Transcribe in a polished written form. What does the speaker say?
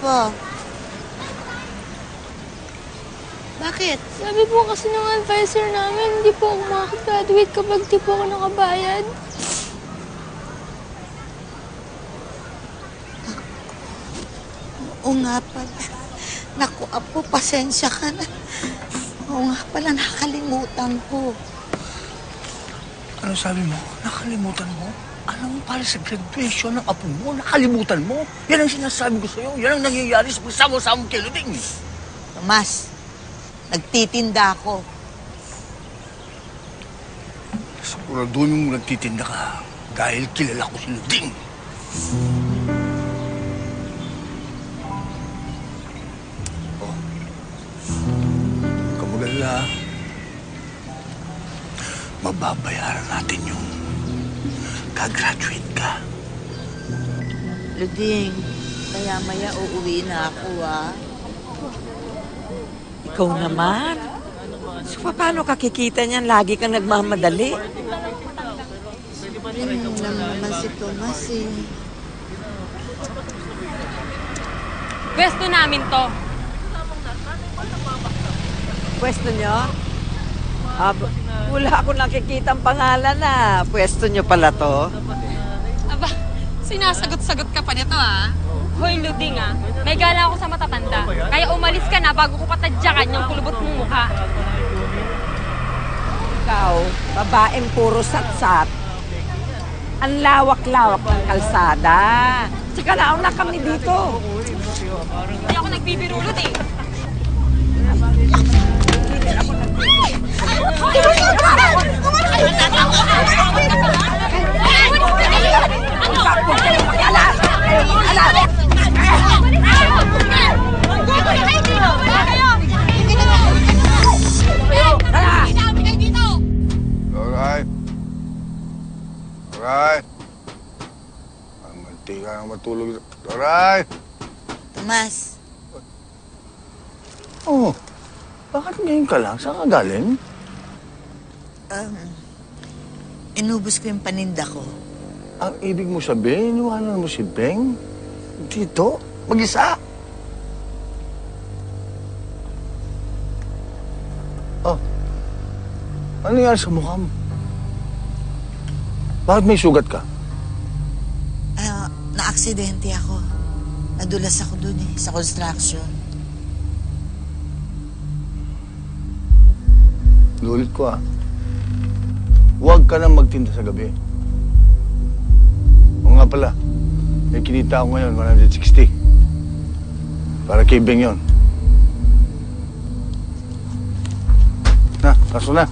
po? Bakit? Sabi po kasi ng advisor namin, hindi po ako makakagraduate kapag di po ako nakabayad. Oo nga pala. Naku, Apo, pasensya ka na. Oo nga pala, nakalimutan ko. Ano sabi mo? Nakalimutan mo? Alam mo, para sa graduation ng apo mo, nakalimutan mo? Yan ang sinasabi ko sa'yo. Yan ang nangyayari sa pagsama-sama kay Luding. Tomas, nagtitinda ako. Siguraduhin mo nagtitinda ka dahil kilala ko si Luding. Oh, huwag ka mag-alala. Mababayaran natin yung kagraduate ka. Luding, maya-maya uuwi na ako, ah. Ikaw naman. So, paano ka kikita niyan? Lagi kang nagmamadali. Ganun lang naman si Tomas, eh. Pwesto namin to. Pwesto niyo? Wala akong nakikitang pangalan na. Pwesto niyo pala to. Aba, sinasagot-sagot ka pa nito, ah. Hoy, Luding, ah. May gala ako sa matatanda. Kaya umalis ka na bago ko patadyakan yung kulubot mong mukha. Ikaw, babaeng puro satsat. Ang lawak-lawak ng kalsada. Tsaka nauna kami dito. Hindi ako nagbibiro, Luding. Alright. Mantika nang matulog. Alright. Tomas, Oh, bakit ngayon ka lang? Saan ka galing? inubos ko yung paninda ko. Ang ibig mo sabihin, iniwanan mo si Beng? Dito? Mag-isa? Oh, ano nangyari sa mukha mo? Bakit may sugat ka? Na-aksidente ako. Nadulas ako dun, eh, sa construction. Lulit ko, ah. Huwag ka nang magtinda sa gabi. O nga pala, may kinita ako ngayon, 160. Para kay Beng yun. Na, kaso na.